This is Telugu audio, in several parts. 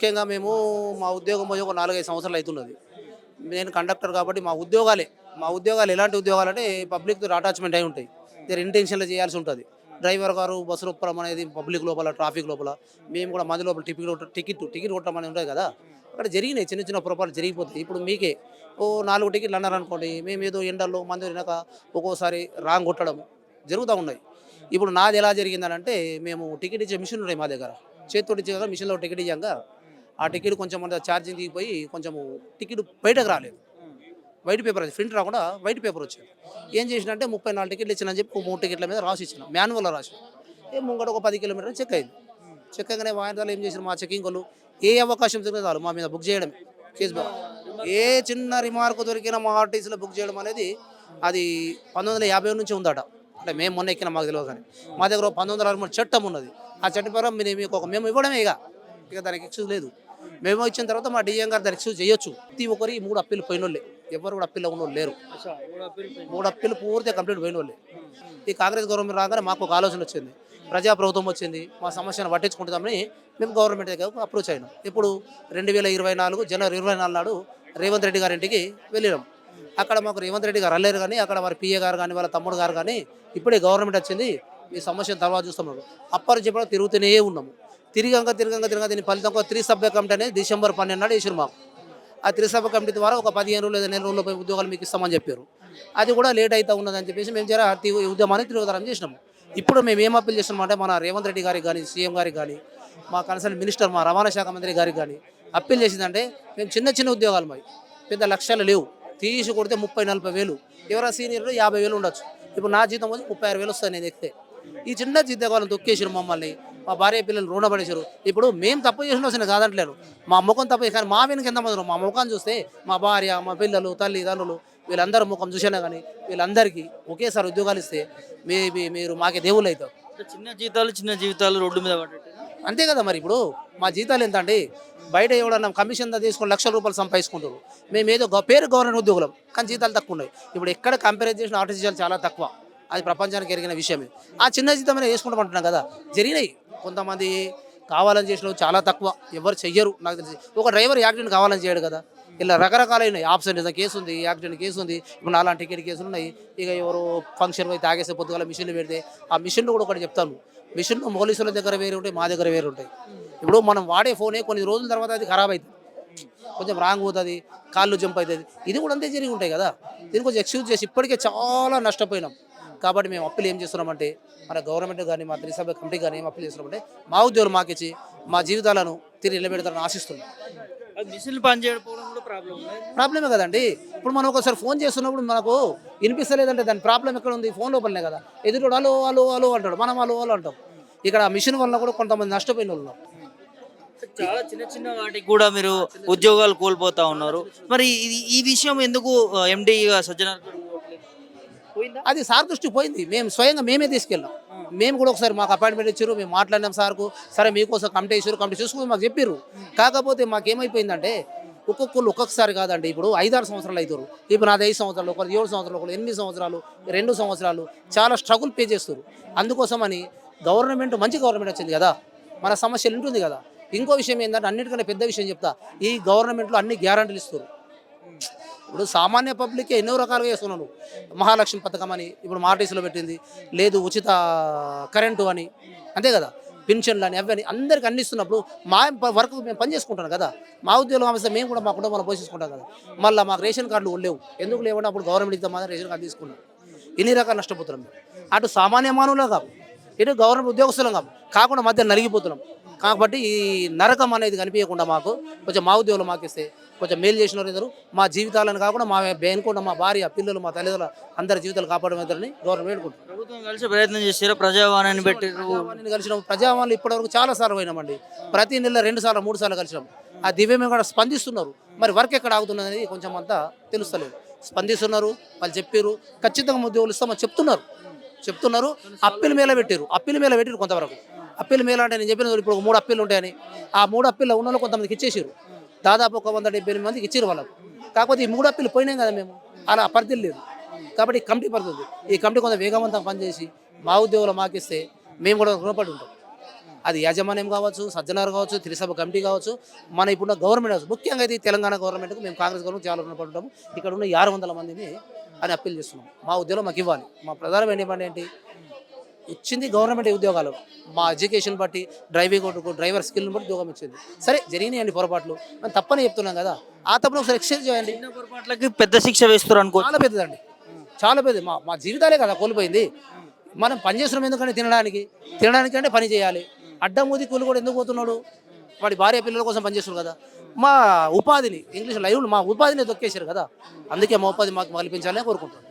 ముఖ్యంగా మేము మా ఉద్యోగం పోయి ఒక 4, 5 సంవత్సరాలు అవుతున్నది. నేను కండక్టర్ కాబట్టి మా ఉద్యోగాలు ఎలాంటి ఉద్యోగాలంటే పబ్లిక్‌తో అటాచ్‌మెంట్ అయి ఉంటాయి. జర ఇంటెన్షన్‌లో చేయాల్సి ఉంటది. డ్రైవర్ గారు బస్సు నొక్కడం అనేది పబ్లిక్ లోపల, ట్రాఫిక్ లోపల మేము కూడా మంది లోపల టికెట్ కొట్టడం అనేది ఉంటది కదా! అక్కడ జరిగినాయి చిన్న చిన్న పొరపాట్లు జరిగిపోతాయి. ఇప్పుడు మీకే ఓ 4 టికెట్లు అన్నారనుకోండి, మేమేదో ఎండల్లో మంది వెనక ఒక్కోసారి రాంగ్ కొట్టడం జరుగుతా ఉన్నాయి. ఇప్పుడు నాది ఎలా జరిగిందనంటే, మేము టికెట్ ఇచ్చే మిషన్లు ఉన్నాయి మా దగ్గర. చేత్తోటి ఇచ్చే కదా మిషన్‌లో టికెట్ ఇయ్యంగా, ఆ టికెట్ కొంచెం మన ఛార్జింగ్ దిగిపోయి కొంచెము టికెట్ బయటకు రాలేదు. వైట్ పేపర్ అది ప్రింట్ రాకుండా వైట్ పేపర్ వచ్చింది. ఏం చేసినంటే 34 టికెట్లు ఇచ్చినని చెప్పి 3 టికెట్ల మీద రాసి ఇచ్చిన. మాన్యువల్‌లో రాసిన. ముంగట ఒక 10 కిలోమీటర్లు చెక్ అయింది. చెక్ అయ్యంగానే వాయిదాలు ఏం చేసారు మా చెకింగోళ్ళు, ఏ అవకాశం దొరికితే చాలు మా మీద బుక్ చేయడమే. Case book. ఏ చిన్న రిమార్క్ దొరికినా మా ఆర్టీసీలో బుక్ చేయడం అనేది అది 1950 నుంచి ఉందట. అంటే మేము మొన్న ఎక్కిన మాకు తెలియదు కానీ. మా దగ్గర 1963 చట్టం ఉన్నది. ఆ చట్టం ప్రకారం మీకు ఒక మేము ఇవ్వడమే ఇక దానికి ఎక్స్‌క్యూజ్ లేదు. మేము ఇచ్చిన తర్వాత మా డీఎం గారు దాన్ని ఎక్స్‌క్యూజ్ చేయొచ్చు. ప్రతి ఒక్కరు ఈ 3 అప్పీలు పోయినోళ్ళే. ఎవరు కూడా అప్పీల్లో ఉన్నోళ్ళు లేరు. 3 అప్పీలు పూర్తిగా కంప్లీట్ పోయినోళ్ళే. ఈ కాంగ్రెస్ గవర్నమెంట్ రాగానే మాకు ఒక ఆలోచన వచ్చింది. ప్రజాప్రభుత్వం వచ్చింది. మా సమస్యను పట్టించుకుంటామని మేము గవర్నమెంట్ దగ్గరకు అప్రోచ్ అయినాం. ఇప్పుడు 2024 జనవరి 24 నాడు రేవంత్ రెడ్డి గారింటికి వెళ్ళినాం. అక్కడ మాకు రేవంత్ రెడ్డి గారు అల్లేరు కానీ, అక్కడ వారి పిఏ గారు కానీ, వాళ్ళ తమ్ముడు గారు కానీ, ఇప్పుడే గవర్నమెంట్ వచ్చింది, ఈ సమస్యను తర్వాత చూస్తున్నాడు. అప్పటి చెప్పడం తిరుగుతూనే ఉన్నాము. తిరగంగా దీని ఫలితంగా త్రిసభ్య కమిటీ అనేది డిసెంబర్ 12 నాడు వేసారు మాకు. ఆ త్రిసభ్య కమిటీ ద్వారా ఒక 15 రోజులు లేదా నెల రోజుల్లో ఉద్యోగాలు మీకు ఇస్తామని చెప్పారు. అది కూడా లేట్ అవుతా ఉన్నదని చెప్పేసి మేము జర ఉద్యమాన్ని తిరుగుతారని చేసినాము. ఇప్పుడు మేము ఏం అప్పీల్ చేస్తున్నామంటే మన రేవంత్ రెడ్డి గారికి కానీ, సీఎం గారికి కానీ, మా కన్సల్ట్ మినిస్టర్ మా రవాణా శాఖ మంత్రి గారికి కానీ అప్పీల్ చేసిందంటే, మేము చిన్న చిన్న ఉద్యోగాలు మావి పెద్ద లక్ష్యాలు లేవు. తీసి కొడితే 30-40 వేలు, ఎవరైనా సీనియర్లు 50 వేలు ఉండొచ్చు. ఇప్పుడు నా జీతం వచ్చి 36,000 వస్తుంది నేను ఎక్కితే. ఈ చిన్న జీతగాలను తొక్కేసారు మమ్మల్ని, మా భార్య పిల్లలు రుణపడేశారు. ఇప్పుడు మేము తప్పు చేసిన వచ్చిన కాదంటలేను, మా ముఖం తప్పు కానీ మా వెనక ఎంతమంది ఉన్నారు, మా ముఖాన్ని చూస్తే మా భార్య, మా పిల్లలు, తల్లిదండ్రులు వీళ్ళందరూ ముఖం చూసినా కానీ వీళ్ళందరికీ ఒకేసారి ఉద్యోగాలు ఇస్తే మీరు మాకే దేవుళ్ళు అవుతారు. చిన్న జీవితాలు రోడ్డు మీద పడ్డట్టు. అంతే కదా మరి. ఇప్పుడు మా జీతాలు ఎంత అండి, బయట ఎవడన్నా కమిషన్ తీసుకొని లక్షల రూపాయలు సంపాదించుకుంటారు. మేము ఏదో పేరు గవర్నమెంట్ ఉద్యోగులం కానీ జీతాలు తక్కువ ఉన్నాయి. ఇప్పుడు ఎక్కడ కంపేర్ చేసిన ఆర్టీసీ చాలా తక్కువ, అది ప్రపంచానికి ఎరిగిన విషయమే. ఆ చిన్న జీతమైనా వేసుకుంటామంటున్నాం కదా. జరిగినాయి కొంతమంది కావాలని చేసిన చాలా తక్కువ, ఎవరు చెయ్యరు నాకు తెలిసి. ఒక డ్రైవర్ యాక్సిడెంట్ కావాలని చేయడు కదా. ఇలా రకరకాలైన ఆబ్సెంట్ కేసు ఉంది, యాక్సిడెంట్ కేసు ఉంది, ఇప్పుడు నాలాంటి టికెట్ కేసులు ఉన్నాయి. ఇక ఎవరు ఫంక్షన్ పోయి తాగేసే పొద్దుగాల మిషన్లు పెడితే ఆ మిషన్లు కూడా ఒకటి చెప్తాను, మిషన్లు పోలీసుల దగ్గర వేరే ఉంటాయి, మా దగ్గర వేరే ఉంటాయి. ఇప్పుడు మనం వాడే ఫోనే కొన్ని రోజుల తర్వాత అది ఖరాబ్ అవుతుంది, కొంచెం రాంగ్ పోతుంది, కాళ్ళు జంప్ అవుతుంది. ఇది కూడా అంతే జరిగి ఉంటాయి కదా. దీన్ని కొంచెం ఎక్స్క్యూజ్ చేసి ఇప్పటికే చాలా నష్టపోయినాం. కాబట్టి మేము అప్పీల్ ఏం చేస్తున్నామంటే, మన గవర్నమెంట్ కానీ మా త్రిసభ్య కమిటీ కానీ ఏం అప్పీల్ చేస్తున్నామంటే, మా ఉద్యోగులు మాకిచ్చి మా జీవితాలను తిరిగి నిలబెడతారని ఆశిస్తున్నాం. మిషన్లు పనిచేయకపోవడం కూడా ప్రాబ్లమే కదండి. ఇప్పుడు మనం ఒకసారి ఫోన్ చేస్తున్నప్పుడు మనకు వినిపిస్తలేదంటే దాని ప్రాబ్లం ఎక్కడ ఉంది, ఫోన్ లోపలనే కదా. ఎదురు అలో అలో అలో అంటాడు, మనం అలో అలో అంటాం. ఇక్కడ మిషన్ వల్ల కూడా కొంతమంది నష్టపోయిన వాళ్ళు ఉన్నారు. చాలా చిన్న చిన్న వాటికి కూడా మీరు ఉద్యోగాలు కోల్పోతా ఉన్నారు. మరి ఈ విషయం ఎందుకు ఎండి సజ్జనార్ అది సార్ దృష్టికి పోయింది. మేము స్వయంగా మేమే తీసుకెళ్ళాం. మేము కూడా ఒకసారి మాకు అపాయింట్మెంట్ ఇచ్చారు, మేము మాట్లాడినాం సార్కు. సరే మీకోసం కమిటీ ఇచ్చారు, కమిటీ చూసుకుని మాకు చెప్పారు. కాకపోతే మాకేమైపోయిందంటే ఒక్కొక్కరు ఒక్కొక్కసారి కాదండి. ఇప్పుడు 5-6 సంవత్సరాలు అవుతారు. ఇప్పుడు నాది 5 సంవత్సరాలు, ఒకరు 7 సంవత్సరాలు, ఒకరు 8 సంవత్సరాలు, 2 సంవత్సరాలు చాలా స్ట్రగుల్ పే చేస్తారు. అందుకోసమని గవర్నమెంట్ మంచి గవర్నమెంట్ వచ్చింది కదా, మన సమస్యలు ఉంటుంది కదా. ఇంకో విషయం ఏంటంటే, అన్నిటికన్నా పెద్ద విషయం చెప్తా, ఈ గవర్నమెంట్లో అన్ని గ్యారంటీలు ఇస్తారు. ఇప్పుడు సామాన్య పబ్లిక్కే ఎన్నో రకాలుగా చేస్తున్నాను. మహాలక్ష్మి పథకం అని ఇప్పుడు ఆర్టీసీలో పెట్టింది, లేదు ఉచిత కరెంటు అని, అంతే కదా, పెన్షన్లు అని, అవన్నీ అందరికీ అన్ని ఇస్తున్నప్పుడు మా వర్క్ మేము పని చేసుకుంటాం కదా. మా ఉద్యోగం అవసరం మేము కూడా మా కుటుంబాలు పోషించుకుంటాం కదా. మళ్ళీ మాకు రేషన్ కార్డులు లేవు, ఎందుకు లేవన్నా అప్పుడు గవర్నమెంట్ ఇద్దాం మాత్రం రేషన్ కార్డు తీసుకున్నాం. ఇన్ని రకాలు నష్టపోతున్నాం మేము. అటు సామాన్య మానవులు కాదు, ఇటు గవర్నమెంట్ ఉద్యోగస్తులం కాకుండా మధ్య నలిగిపోతున్నాం. కాబట్టి ఈ నరకం అనేది కనిపించకుండా మాకు కొంచెం మా ఉద్యోగులు మాకు ఇస్తే కొంచెం మేలు చేసిన వారు, మా జీవితాలను కాకుండా మా బేనుకుండా మా భార్య, పిల్లలు, మా తల్లిదండ్రులు అందరి జీవితాలు కాపాడమని గవర్నమెంట్ వేడుకుంటాం. ప్రభుత్వం కలిసి ప్రయత్నం చేశారు, ప్రజావాణిని పెట్టి కలిసినాం. ప్రజావాణిలు ఇప్పటివరకు చాలా సార్లు పోయినామండి. ప్రతి నెల 2 సార్లు 3 సార్లు కలిసినాం. ఆ దివ్యమే కూడా స్పందిస్తున్నారు. మరి వర్క్ ఎక్కడ ఆగుతున్నది కొంచెం అంతా తెలుస్తలేదు. స్పందిస్తున్నారు, వాళ్ళు చెప్పారు ఖచ్చితంగా ఉద్యోగులు ఇస్తామని చెప్తున్నారు. అప్పీల్ మేళ పెట్టారు కొంతవరకు. అప్పీల్ మేళ అంటే నేను చెప్పిన ఇప్పుడు 3 అప్పీలు ఉంటాయని, ఆ 3 అప్పీల్లో ఉన్న కొంతమందికి ఇచ్చేసారు. దాదాపు 178 మందికి ఇచ్చారు వాళ్ళకు. కాకపోతే ఈ 3 అప్పీలు పోయినాం కదా మేము, అలా పరిధి లేదు. కాబట్టి ఈ కమిటీ పరిధి ఉంది. ఈ కమిటీ కొంత వేగవంతంగా పనిచేసి మా ఉద్యోగులు మాకిస్తే మేము కూడా రుణపడి ఉంటాం. అది యాజమాన్యం కావచ్చు, సజ్జనార్ కావచ్చు, త్రిసభ కమిటీ కావచ్చు, మన ఇప్పుడున్న గవర్నమెంట్ కావచ్చు. ముఖ్యంగా ఇది తెలంగాణ గవర్నమెంట్కు మేము కాంగ్రెస్ గవర్నమెంట్ చాలా రుణపడి ఉంటాము. ఇక్కడ ఉన్న 600 మందిని అని అప్పీల్ చేస్తున్నాం. మా ఉద్యోగం మాకు ఇవ్వాలి. మా ప్రధానమైన డిమాండ్ ఏంటి? ఇచ్చింది గవర్నమెంట్ ఉద్యోగాలు, మా ఎడ్యుకేషన్ బట్టి డ్రైవర్ స్కిల్ని బట్టి ఉద్యోగం ఇచ్చింది. సరే జరిగినాయండి పొరపాట్లు, మనం తప్పని చెప్తున్నాం కదా, ఆ తప్పును ఒకసారి ఎక్స్చేంజ్ చేయండి. చిన్న పొరపాట్లకి పెద్ద శిక్ష వేస్తారు అనుకో. చాలా పెద్దదండి, చాలా పెద్దది. మా జీవితాలే కదా కోల్పోయింది. మనం పని చేస్తున్నాం ఎందుకంటే తినడానికి అంటే పని చేయాలి. అడ్డమూది కూలి కూడా ఎందుకు పోతున్నాడు? వాడి భార్య పిల్లల కోసం పనిచేస్తున్నారు కదా. మా ఉపాధిని ఇంగ్లీష్ లైవ్ మా ఉపాధిని దొక్కేశారు కదా. అందుకే మా ఉపాధి మాకు కల్పించాలని కోరుకుంటున్నాను.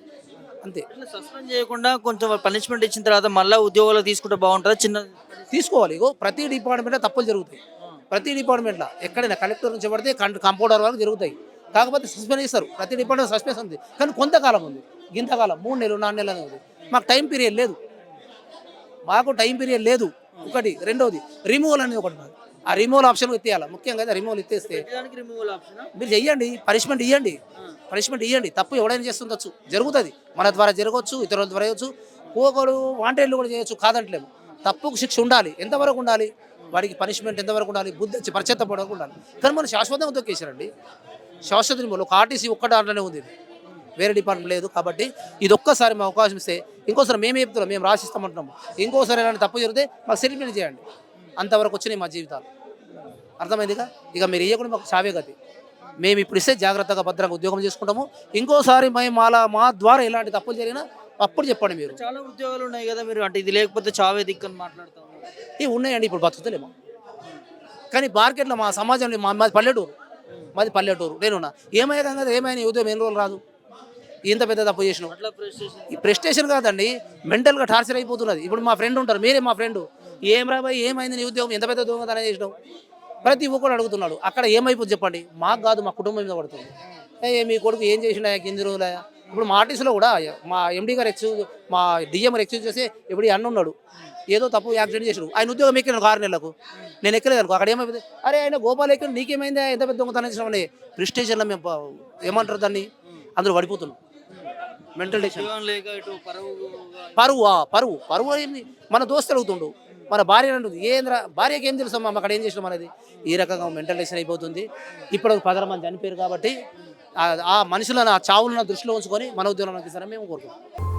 అంతే. సస్పెండ్ చేయకుండా కొంచెం పనిష్మెంట్ ఇచ్చిన తర్వాత మళ్ళీ ఉద్యోగాలు తీసుకుంటే బాగుంటుందా? చిన్న తీసుకోవాలి. ఇగో ప్రతి డిపార్ట్మెంట్లో తప్పులు జరుగుతాయి. ప్రతి డిపార్ట్మెంట్లో ఎక్కడైనా కలెక్టర్ నుంచి పడితే కంపౌండర్ వరకు జరుగుతాయి. కాకపోతే సస్పెండ్ చేస్తారు. ప్రతి డిపార్ట్మెంట్ సస్పెన్స్ ఉంది. కానీ కొంతకాలం ఉంది, ఇంతకాలం 3 నెలలు 4 నెలలు అనేది ఉంది. మాకు టైం పీరియడ్ లేదు. ఒకటి. రెండవది రిమూవల్ అనేది ఒకటి. ఆ రిమూవల్ ఆప్షన్ ఎత్తేయాలి. ముఖ్యంగా అయితే రిమూవల్ ఎత్తేస్తే మీరు చెయ్యండి, పనిష్మెంట్ ఇవ్వండి. తప్పు ఎవడైనా చేస్తుండొచ్చు, జరుగుతుంది. మన ద్వారా జరగవచ్చు, ఇతరుల ద్వారా చేయవచ్చు, ఒకడు వాంటెడ్లు కూడా చేయొచ్చు, కాదంటలేము. తప్పుకు శిక్ష ఉండాలి. ఎంతవరకు ఉండాలి? వాడికి పనిష్మెంట్ ఎంతవరకు ఉండాలి? బుద్ధి వచ్చి పరిచెత్తపడవరకు ఉండాలి. కానీ మనం శాశ్వతంగా తొక్కేశారండి. శాశ్వత రిమూవల్ ఒక ఆర్టీసీ ఒక్క దాంట్లోనే ఉంది, వేరే డిపార్ట్మెంట్ లేదు. కాబట్టి ఇది ఒక్కసారి మా అవకాశం ఇస్తే, ఇంకోసారి మేమే చెప్తున్నాం, మేము రాసిస్తామంటున్నాము. ఇంకోసారి ఎలాంటి తప్పు జరిగితే మాకు సెటిల్మెంట్ చేయండి. అంతవరకు వచ్చినాయి మా జీవితాలు. అర్థమైందిగా? ఇక మీరు ఇవ్వకుండా మాకు చావే గతి. మేము ఇప్పుడు ఇస్తే జాగ్రత్తగా భద్రంగా ఉద్యోగం చేసుకుంటాము. ఇంకోసారి మా ద్వారా ఎలాంటి తప్పులు జరిగినా అప్పుడు చెప్పండి. మీరు చాలా ఉద్యోగాలు ఉన్నాయి కదా, మీరు అంటే ఇది లేకపోతే చావే దిక్కని మాట్లాడుతాము. ఇవి ఉన్నాయండి, ఇప్పుడు బతుకుతలేమో. కానీ మార్కెట్లో మా సమాజంలో మాది పల్లెటూరు నేనున్నా. ఏమయ్యా కదా, ఏమైనా ఉద్యోగం ఎన్ని రోజులు రాదు. ఇంత పెద్ద తప్పు చేసినావు. ఈ ప్రెస్టేషన్ కాదండి, మెంటల్గా టార్చర్ అయిపోతున్నది. ఇప్పుడు మా ఫ్రెండ్ ఉంటారు, మీరే మా ఫ్రెండ్, ఏం రాబాయి ఏమైంది నీ ఉద్యోగం, ఎంత పెద్ద ఉద్యోగం తనే చేసినావు, ప్రతి ఒక్కరు అడుగుతున్నాడు. అక్కడ ఏమైపోతుంది చెప్పండి? మాకు కాదు, మా కుటుంబం మీద పడుతుంది. మీ కొడుకు ఏం చేసినా ఎన్ని రోజులయా? ఇప్పుడు మా ఆర్టీసీలో కూడా మా ఎండీ గారు మా డిఎం గారు ఎక్స్క్యూజ్ చేస్తే ఇప్పుడు అన్న ఉన్నాడు, ఏదో తప్పు యాక్సిడెంట్ చేసాడు, ఆయన ఉద్యోగం ఎక్కినాడు 6 నెలలకు, నేను ఎక్కలేదు అనుకో. అక్కడ ఏమైపోతుంది? అరే ఆయన గోపాల్ ఎక్కిన నీకేమైందా, ఎంత పెద్ద దొంగతనం చేసినామని ప్రెస్టేషన్లో మేము ఏమంటారు దాన్ని, అందరూ పడిపోతున్నాం. మెంటల్ టెన్షన్, పరువు ఏంది? మన దోస్తు అడుగుతుండు, మన భార్య అంటుంది, ఏంద్రా భార్యకి ఏం తెలుసు అమ్మ అక్కడ ఏం చేసినాం అనేది. ఈ రకంగా మెంటల్ టెన్షన్ అయిపోతుంది. ఇప్పుడు 10 మంది చనిపోయారు కాబట్టి ఆ మనుషులను, ఆ చావులను దృష్టిలో ఉంచుకొని మన ఉద్యోగంలోకి ఇస్తారని మేము కోరుకుంటాం.